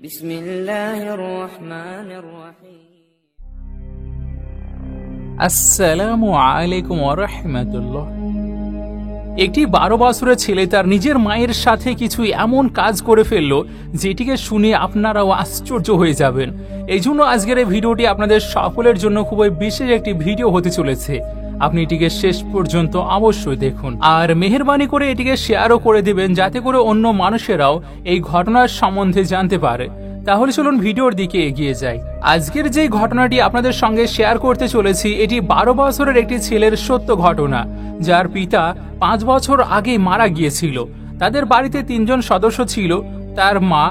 বিসমিল্লাহির রহমানির রহিম। আসসালামু আলাইকুম ওয়া রাহমাতুল্লাহ। একটি 12 বছরের ছেলে তার নিজের মায়ের সাথে কিছু এমন কাজ করে ফেললো যেটিকে শুনে আপনারাও আশ্চর্য হয়ে যাবেন। এই জন্য আজকের এই ভিডিওটি আপনাদের সকলের জন্য খুবই বিশেষ একটি ভিডিও হতে চলেছে। আপনি এটিকে শেষ পর্যন্ত অবশ্যই দেখুন আর মেহেরবানি করে এটিকে শেয়ারও করে দিবেন যাতে করে অন্য মানুষেরাও এই ঘটনার সম্বন্ধে জানতে পারে। তাহলে চলুন ভিডিওর দিকে এগিয়ে যাই। আজকের যে ঘটনাটি আপনাদের সঙ্গে শেয়ার করতে চলেছি এটি 12 বছরের একটি ছেলের সত্য ঘটনা, যার পিতা 5 বছর আগে মারা গিয়েছিল। তাদের বাড়িতে 3 জন সদস্য ছিল, তার মা,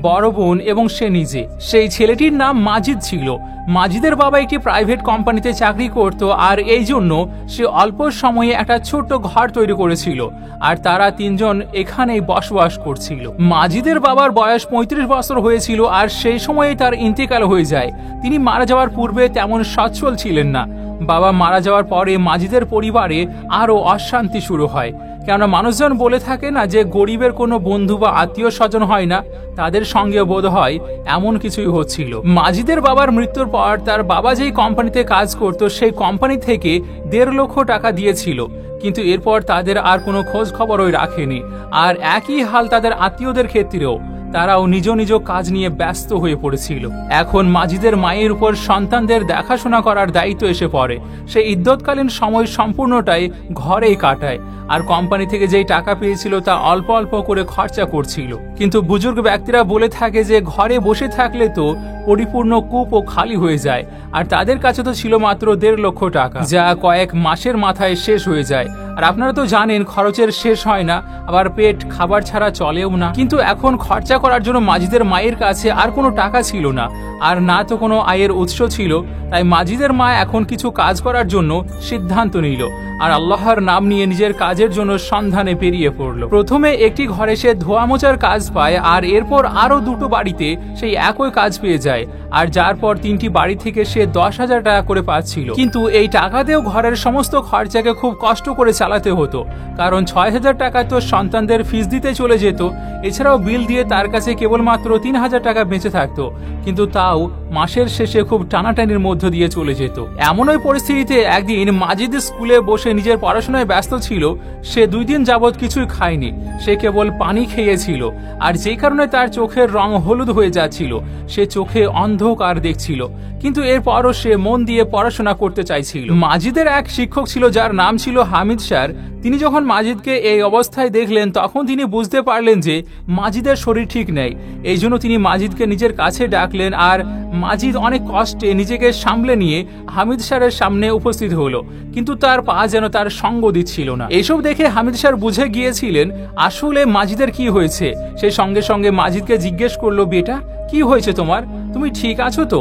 বড় বোন এবং সে নিজে। সেই ছেলেটির নাম মাজিদ ছিল। মাজিদের বাবা একটি প্রাইভেট কোম্পানিতে চাকরি করত আর এই জন্য সে অল্প সময়ে একটা ছোট্ট ঘর তৈরি করেছিল আর তারা 3 জন এখানেই বসবাস করছিল। মাজিদের বাবার বয়স 35 বছর হয়েছিল আর সেই সময়ে তার ইন্তেকাল হয়ে যায়। তিনি মারা যাওয়ার পূর্বে তেমন সচ্ছল ছিলেন না। বাবা মারা যাওয়ার পরে মাজিদের পরিবারে আরও অশান্তি শুরু হয়, কেননা মানুষজন বলে থাকে না যে গরিবের কোনো বন্ধু বা আত্মীয় স্বজন হয় না, তাদের সঙ্গে বোধ হয় এমন কিছুই হচ্ছিল। মাজিদের বাবার মৃত্যুর পর তার বাবা যেই কোম্পানিতে কাজ করত সেই কোম্পানি থেকে 1.5 লক্ষ টাকা দিয়েছিল, কিন্তু এরপর তাদের আর কোনো খোঁজ খবরই রাখেনি। আর একই হাল তাদের আত্মীয়দের ক্ষেত্রেও, তারাও নিজ নিজ কাজ নিয়ে ব্যস্ত হয়ে পড়েছিল। এখন মাজিদের মায়ের উপর সন্তানদের দেখাশোনা করার দায়িত্ব এসে পড়ে। সে ইদ্যৎকালীন সময় সম্পূর্ণটাই ঘরেই কাটায় আর কোম্পানি থেকে যেই টাকা পেয়েছিল তা অল্প অল্প করে খরচা করছিল। কিন্তু বুজুর্গ ব্যক্তিরা বলে থাকে যে ঘরে বসে থাকলে তো পরিপূর্ণ কূপও খালি হয়ে যায়, আর তাদের কাছে তো ছিল মাত্র 1.5 লক্ষ টাকা, যা কয়েক মাসের মাথায় শেষ হয়ে যায়। আর আপনারা তো জানেন খরচের শেষ হয় না, আবার পেট খাবার ছাড়া চলেও না। কিন্তু এখন খরচা করার জন্য মাজিদের মায়ের কাছে আর কোনো টাকা ছিল না, আর না তো কোনো আয়ের উৎস ছিল। তাই মাজিদের মা এখন কিছু কাজ করার জন্য সিদ্ধান্ত নিল আর আল্লাহর নাম নিয়ে নিজের কাজের জন্য সন্ধানে বেরিয়ে পড়ল। প্রথমে একটি ঘরে সে ধোয়া মোছার কাজ পায় আর এরপর আরো 2টো বাড়িতে সেই একই কাজ পেয়ে যায়, আর যার পর 3টি বাড়ি থেকে সে 10,000 টাকা করে পাচ্ছিল। কিন্তু এই টাকাতেও ঘরের সমস্ত খরচাকে খুব কষ্ট করে চালাতে হতো, কারণ 6,000 টাকা তো সন্তানদের ফিস দিতে চলে যেত, এছাড়াও বিল দিয়ে তার কাছে কেবলমাত্র 3,000 টাকা বেঁচে থাকতো। কিন্তু তাও মাসের শেষে খুব টানাটানির মধ্য দিয়ে চলে যেত। এমনই পরিস্থিতিতে একদিন মাজিদ স্কুলে বসে নিজের পড়াশোনায় ব্যস্ত ছিল। সে 2 দিন যাবৎ কিছুই খায়নি, সে কেবল পানি খেয়েছিল, আর যেই কারণে তার চোখের রং হলুদ হয়ে যাচ্ছিল। সে চোখে অন্ধকার দেখছিল, কিন্তু এরপরও সে মন দিয়ে পড়াশোনা করতে চাইছিল। মাজিদের এক শিক্ষক ছিল যার নাম ছিল হামিদ স্যার। তিনি যখন মাজিদকে এই অবস্থায় দেখলেন তখন তিনি বুঝতে পারলেন যে মাজিদের শরীর ঠিক নেই। এই জন্য তিনি মাজিদকে নিজের কাছে ডাকলেন আর মাজিদ অনেক কষ্টে নিজেকে সামলে নিয়ে হামিদ স্যারের সামনে উপস্থিত হলো, কিন্তু তার পা যেন তার সঙ্গ দিচ্ছিল না। এসব দেখে হামিদ স্যার বুঝে গিয়েছিলেন আসলে মাজিদের কি হয়েছে। সে সঙ্গে সঙ্গে মাজিদকে জিজ্ঞেস করলো, বেটা কি হয়েছে তোমার, তুমি ঠিক আছো তো?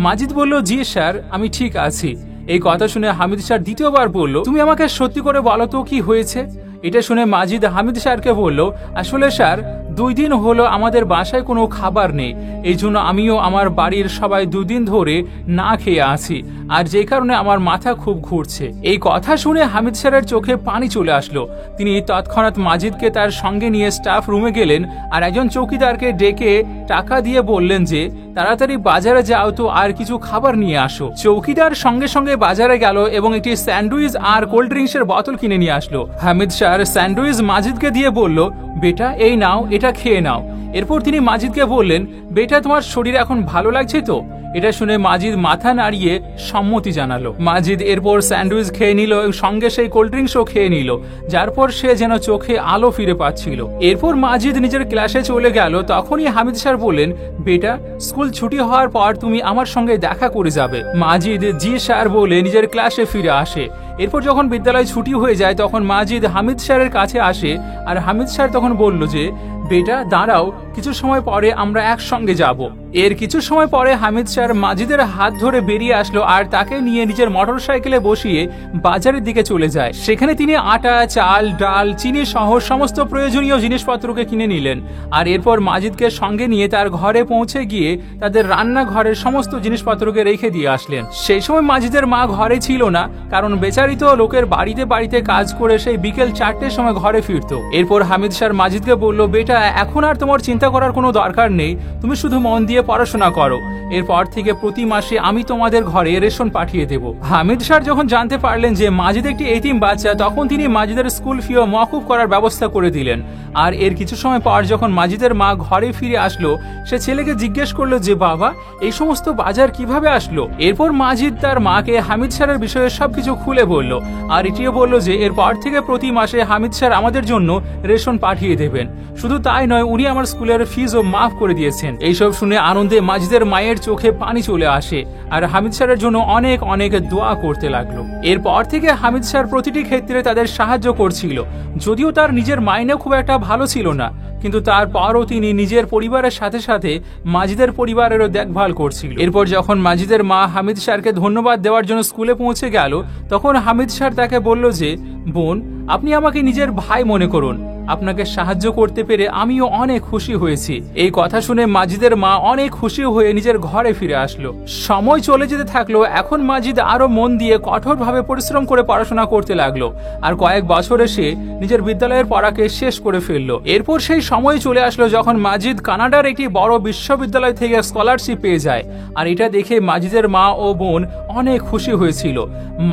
মাজিদ বলল, জি স্যার, আমি ঠিক আছি। এই কথা শুনে হামিদ স্যার দ্বিতীয়বার বলল, তুমি আমাকে সত্যি করে বলো তো কি হয়েছে। এটা শুনে মাজিদ হামিদ স্যারকে বলল, আসলে স্যার 2 দিন হলো আমাদের বাসায় কোনো খাবার নেই, এই জন্য আমিও আমার বাড়ির সবাই 2 দিন ধরে না খেয়ে আছি, আর যে কারণে আমার মাথা খুব ঘুরছে। এই কথা শুনে হামিদ স্যারের চোখে পানি চলে আসলো। তিনি তৎক্ষণাৎ মাজিদকে তার সঙ্গে নিয়ে স্টাফ রুমে গেলেন আর একজন চৌকিদারকে ডেকে টাকা দিয়ে বললেন যে তাড়াতাড়ি বাজারে যাও তো আর কিছু খাবার নিয়ে আসো। চৌকিদার সঙ্গে সঙ্গে বাজারে গেল এবং একটি স্যান্ডউইচ আর কোল্ড ড্রিঙ্কসের বোতল কিনে নিয়ে আসলো। হামিদ স্যার স্যান্ডউইচ মাজিদকে দিয়ে বলল, বেটা এই নাও, এটা খেয়ে নাও। এরপর তিনি মাজিদকে বললেন, বেটা তোমার শরীর এখন ভালো লাগছে তো? এটা শুনে মাজিদ মাথা নাড়িয়ে সম্মতি জানালো। মাজিদ এরপর স্যান্ডউইচ খেয়ে নিল এবং সঙ্গে সেই কোল্ড ড্রিঙ্কসও খেয়ে নিল, যার পর সে যেন চোখে আলো ফিরে পাচ্ছিল। এরপর মাজিদ নিজের ক্লাসে চলে গেল। তখনই হামিদ স্যার বললেন, বেটা স্কুল ছুটি হওয়ার পর তুমি আমার সঙ্গে দেখা করে যাবে। মাজিদ জি স্যার বলে নিজের ক্লাসে ফিরে আসে। এরপর যখন বিদ্যালয় ছুটি হয়ে যায় তখন মাজিদ হামিদ স্যারের কাছে আসে আর হামিদ স্যার তখন বলল যে, বেটা দাঁড়াও, কিছু সময় পরে আমরা একসঙ্গে যাব। এর কিছু সময় পরে হামিদ স্যার মাজিদের হাত ধরে বেরিয়ে আসলো আর তাকে নিয়ে নিজের মোটরসাইকেলে বসিয়ে বাজারের দিকে চলে যায়। সেখানে তিনি আটা, চাল, ডাল, চিনি সহ সমস্ত প্রয়োজনীয় জিনিসপত্রকে কিনে নিলেন। আর এরপর মাজিদকে সঙ্গে নিয়ে তার ঘরে পৌঁছে গিয়ে তাদের রান্নাঘরের সমস্ত জিনিসপত্রকে রেখে দিয়ে আসলেন। সেই সময় মাজিদের মা ঘরে ছিল না, কারণ বেচারিত লোকের বাড়িতে বাড়িতে কাজ করে সেই বিকেল 4টের সময় ঘরে ফিরত। এরপর হামিদ স্যার মাজিদকে বলল, বেটা, এখন আর তোমার চিন্তা করার কোনো দরকার নেই, তুমি শুধু মন দিয়ে পড়াশোনা করো। এরপর থেকে প্রতি মাসে আমি তোমাদের ঘরে রেশন পাঠিয়ে দেব। হামিদ স্যার যখন জানতে পারলেন যে মাজিদ একটি এতিম বাচ্চা, তখন তিনি মাজিদের স্কুল ফিও মওকুফ করার ব্যবস্থা করে দিলেন। আর এর কিছু সময় পর যখন মাজিদের মা ঘরে ফিরে আসলো, সে ছেলেকে জিজ্ঞেস করলো যে বাবা, এই সমস্ত বাজার কিভাবে আসলো? এরপর মাজিদ তার মাকে হামিদ স্যারের বিষয়ে সবকিছু খুলে বলল, আর এটিও বলল যে এরপর থেকে প্রতি মাসে হামিদ স্যার আমাদের জন্য রেশন পাঠিয়ে দেবেন। শুধু তাই নয়, উনি আমার স্কুলের ফিজও মাফ করে দিয়েছেন। এইসব শুনে আনন্দে মাজিদের মায়ের চোখে পানি চলে আসে আর হামিদ স্যারের জন্য অনেক অনেক দোয়া করতে লাগলো। এরপর থেকে হামিদ স্যার প্রতিটি ক্ষেত্রে তাদের সাহায্য করছিল। যদিও তার নিজের মাইনে খুব একটা ভালো ছিল না, কিন্তু তারপরও তিনি নিজের পরিবারের সাথে সাথে মাজিদের পরিবারেরও দেখভাল করছিল। এরপর যখন মাজিদের মা হামিদ স্যারকে ধন্যবাদ দেওয়ার জন্য স্কুলে পৌঁছে গেল, তখন হামিদ স্যার তাকে বলল যে বোন, আপনি আমাকে নিজের ভাই মনে করুন, আপনাকে সাহায্য করতে পেরে আমিও অনেক খুশি হয়েছি। এই কথা শুনে মাজিদের মা অনেক খুশি হয়ে নিজের ঘরে ফিরে আসলো। সময় চলে যেতে থাকলো। এখন মাজিদ আরো মন দিয়ে কঠোরভাবে পরিশ্রম করে পড়াশোনা করতে লাগলো আর কয়েক বছরে সে নিজের বিদ্যালয়ের পড়াকে শেষ করে ফেললো। এরপর সেই সময় চলে আসলো যখন মাজিদ কানাডার একটি বড় বিশ্ববিদ্যালয় থেকে স্কলারশিপ পেয়ে যায়। আর এটা দেখে মাজিদের মা ও বোন অনেক খুশি হয়েছিল।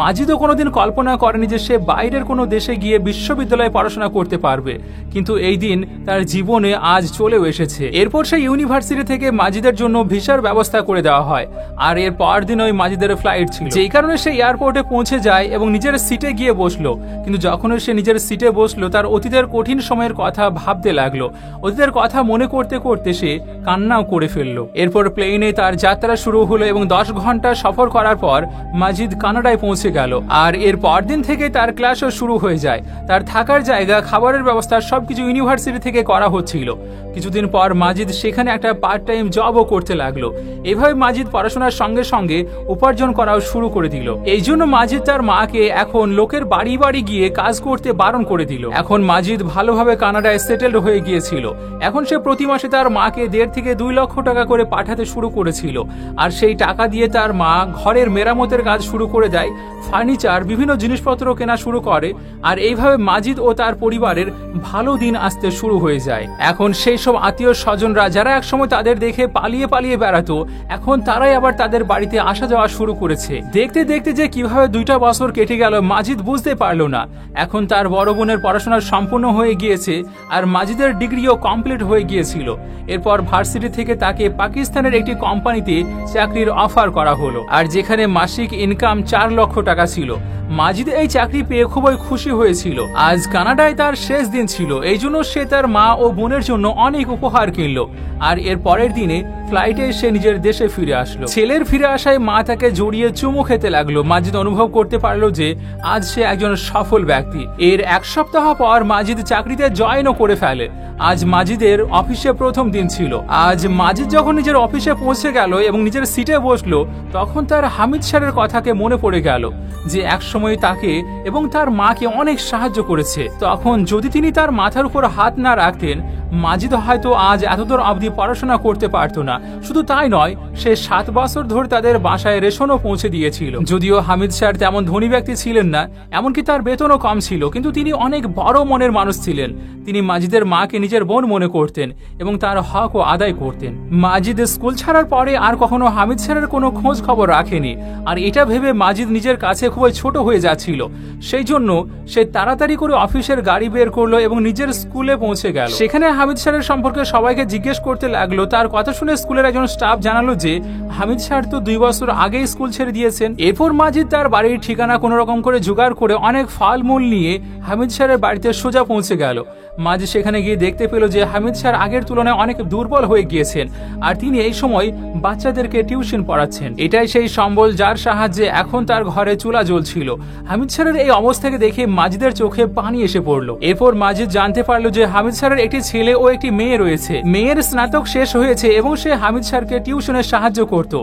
মাজিদও কোনোদিন কল্পনা করেনি যে সে বাইরের কোনো দেশে গিয়ে বিশ্ববিদ্যালয়ে পড়াশোনা করতে পারবে, কিন্তু এই দিন তার জীবনে আজ চলেও এসেছে। এরপর সেই ইউনিভার্সিটি থেকে মাজিদের জন্য ভিসার ব্যবস্থা করে দেওয়া হয়। আর এর পর দিন ওই মাজিদের ফ্লাইট ছিল, যেই কারণে সে এয়ারপোর্টে পৌঁছে যায় এবং নিজের সিটে গিয়ে বসলো। কিন্তু যখন সে নিজের সিটে বসলো, তার অতীতের কঠিন সময়ের কথা ভাবতে লাগলো। অতীতের কথা মনে করতে করতে সে কান্নাও করে ফেললো। এরপর প্লেনে তার যাত্রা শুরু হলো এবং 10 ঘন্টা সফর করার পর মাজিদ কানাডায় পৌঁছে গেল। আর এর পর দিন থেকে তার ক্লাসও শুরু হয়ে যায়। তার থাকার জায়গা, খাবারের ব্যবস্থা সবকিছু ইউনিভার্সিটি থেকে করা হচ্ছিল। কিছুদিন পর মাজিদ সেখানে একটা পার্ট টাইম জবও করতে লাগলো। এভাবে মাজিদ পড়াশোনার সঙ্গে সঙ্গে উপার্জন করাও শুরু করে দিল। এই জন্য মাজিদ তার মাকে এখন লোকের বাড়ি বাড়ি গিয়ে কাজ করতে বারণ করে দিল। এখন মাজিদ ভালোভাবে কানাডায় সেটেলড হয়ে গিয়েছিল। এখন সে প্রতি মাসে তার মাকে 1.5 থেকে 2 লক্ষ টাকা করে পাঠাতে শুরু করেছিল। আর সেই টাকা দিয়ে তার মা ঘরের মেরামতের কাজ শুরু করে দেয়, ফার্নিচার, বিভিন্ন জিনিসপত্র কেনা শুরু করে। আর এইভাবে মাজিদ ও তার পরিবারের ভালো দিন আসতে শুরু হয়ে যায়। এখন সেই সব আত্মীয় স্বজনরা যারা একসময় তাদের দেখে পালিয়ে পালিয়ে বেড়াতো, এখন তারাই আবার তাদের বাড়িতে আসা যাওয়া শুরু করেছে। দেখতে দেখতে যে কিভাবে 2টা বছর কেটে গেল মাজিদ বুঝতে পারলো না। এখন তার বড় বোনের পড়াশোনা সম্পূর্ণ হয়ে গিয়েছে আর মাজিদের ডিগ্রিও কমপ্লিট হয়ে গিয়েছিল। এরপর ভার্সিটি থেকে তাকে পাকিস্তানের একটি কোম্পানিতে চাকরির অফার করা হলো, আর যেখানে মাসিক ইনকাম 4 লক্ষ টাকা ছিল। মাজিদ এই চাকরি পেয়ে খুবই খুশি হয়েছিল। আজ কানাডায় তার শেষ দিন ছিল, এই জন্য সে তার মা ও বোনের জন্য অনেক উপহার কিনলো। আর এর পরের দিনে ফ্লাইটে সে নিজের দেশে ফিরে আসলো। ছেলের ফিরে আসায় মা তাকে জড়িয়ে চুমু খেতে লাগলো। মাজিদ অনুভব করতে পারলো যে আজ সে একজন সফল ব্যক্তি। এর 1 সপ্তাহ পর মাজিদ চাকরিতে জয়েনও করে ফেলে। আজ মাজিদের অফিসে প্রথম দিন ছিল। আজ মাজিদ যখন নিজের অফিসে পৌঁছে গেল এবং নিজের সিটে বসলো, তখন তার হামিদ স্যারের কথাকে মনে পড়ে গেল যে একসময় তাকে এবং তার মাকে অনেক সাহায্য করেছে। তখন যদি তিনি তার মাথার উপর হাত না রাখতেন, মাজিদ হয়তো আজ এতদূর অবধি পড়াশোনা করতে পারতো না। শুধু তাই নয়, সে 7 বছর ধরে তাদের বাসায় রেশনও পৌঁছে দিয়েছিল। যদিও হামিদ স্যার তেমন ধনী ব্যক্তি ছিলেন না, এমনকি তার বেতনও কম ছিল, কিন্তু তিনি অনেক বড় মনের মানুষ ছিলেন। তিনি মাজিদের মাকে নিজের বোন মনে করতেন এবং তার হকও আদায় করতেন। মাজিদ স্কুল ছাড়ার পরে আর কখনো হামিদ স্যারের কোনো খোঁজ খবর রাখেনি। আর এটা ভেবে মাজিদ নিজের কাছে খুবই ছোট হয়ে যাচ্ছিল। সেই জন্য সে তাড়াতাড়ি করে অফিসের গাড়ি বের করলো এবং নিজের স্কুলে পৌঁছে গেল। সেখানে হামিদ স্যারের সম্পর্কে সবাইকে জিজ্ঞেস করতে লাগলো। তার কথা শুনে স্কুলের একজন স্টাফ জানালো যে হামিদ স্যার তো 2 বছর আগেই স্কুল ছেড়ে দিয়েছেন। এরপর মাজিদ তার বাড়ির ঠিকানা কোনো রকম করে জোগাড় করে অনেক ফলমূল নিয়ে হামিদ স্যারের বাড়িতে সোজা পৌঁছে গেল। মাজিদ সেখানে গিয়ে দেখতে পেল যে হামিদ স্যার আগের তুলনায় অনেক দুর্বল হয়ে গিয়েছেন, আর তিনি এই সময় বাচ্চাদেরকে টিউশন পড়াচ্ছেন। এটাই সেই সম্বল যার সাহায্যে এখন তার ঘরে চুলা জ্বলছিল। হামিদ স্যারের এই অবস্থাকে দেখে মাজিদের চোখে পানি এসে পড়ল। এরপর মাজিদ মাজিদ জানতে পারলো যে হামিদ স্যারের একটি ছেলে ও একটি মেয়ে রয়েছে। মেয়ের স্নাতক শেষ হয়েছে এবং সে হামিদ স্যারকে টিউশনে সাহায্য করত,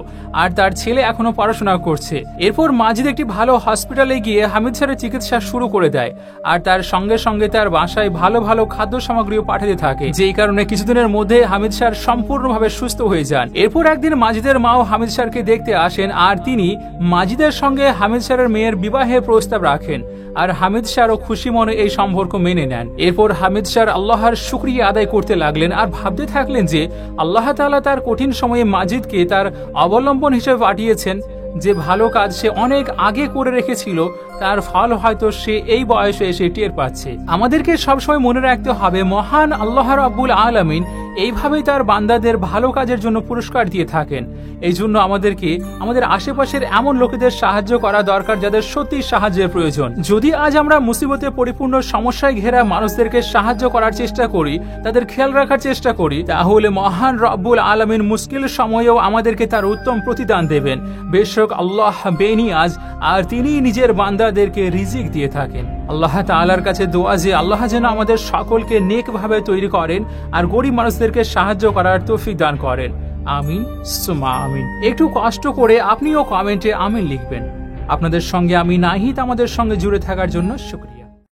আর তার ছেলে এখনো পড়াশোনা করছে। এরপর মাজিদ একটি ভালো হসপিটালে গিয়ে হামিদ স্যারের চিকিৎসা শুরু করে দেয়, আর তার সঙ্গে সঙ্গে তার বাসায় ভালো ভালো খাদ্য সামগ্রীও পাঠাতে থাকে, যেই কারণে কিছুদিনের মধ্যে হামিদ স্যার সম্পূর্ণভাবে সুস্থ হয়ে যান। এরপর একদিন মাজিদের মাও হামিদ স্যারকে দেখতে আসেন, আর তিনি মাজিদের সঙ্গে হামিদ স্যারের মেয়ের বিবাহের প্রস্তাব রাখেন, আর হামিদ স্যারও খুশি মনে এই সম্পর্ক মেনে নেন। এরপর হামিদ স্যার আল্লাহর শুকরিয়া আদায় করতে লাগলেন, আর ভাবতে থাকলেন যে আল্লাহ তাআলা তার কঠিন সময়ে মাজিদকে তার অবলম্বন হিসেবে পাঠিয়েছেন। যে ভালো কাজ সে অনেক আগে করে রেখেছিল তার ফল হয়তো সে এই বয়সে এসে টের পাচ্ছে। আমাদেরকে সবসময় মনে রাখতে হবে, মহান আল্লাহ রাব্বুল আলামিন এইভাবেই তার বান্দাদের ভালো কাজের জন্য পুরস্কার দিয়ে থাকেন। এই জন্য আমাদেরকে আমাদের আশেপাশের এমন লোকেদের সাহায্য করা দরকার যাদের সত্যি সাহায্যের প্রয়োজন। যদি আজ আমরা মুসিবতে পরিপূর্ণ সমস্যায় ঘেরা মানুষদেরকে সাহায্য করার চেষ্টা করি, তাদের খেয়াল রাখার চেষ্টা করি, তাহলে মহান রব্বুল আলামিন মুশকিল সময়েও আমাদেরকে তার উত্তম প্রতিদান দেবেন। বেশক আল্লাহ বেনিয়াজ, আর তিনি নিজের বান্দাদেরকে রিজিক দিয়ে থাকেন। আল্লাহ তাআলার কাছে দোয়া যে আল্লাহ যেন আমাদের সকলকে নেকভাবে তৈরি করেন আর গরিব মানুষদেরকে সাহায্য করার তৌফিক দান করেন। আমিন সুম্মা আমিন। একটু কষ্ট করে আপনিও কমেন্টে আমিন লিখবেন। আপনাদের সঙ্গে আমি নাহিদ আমাদের সঙ্গে জুড়ে থাকার জন্য শুকরিয়া।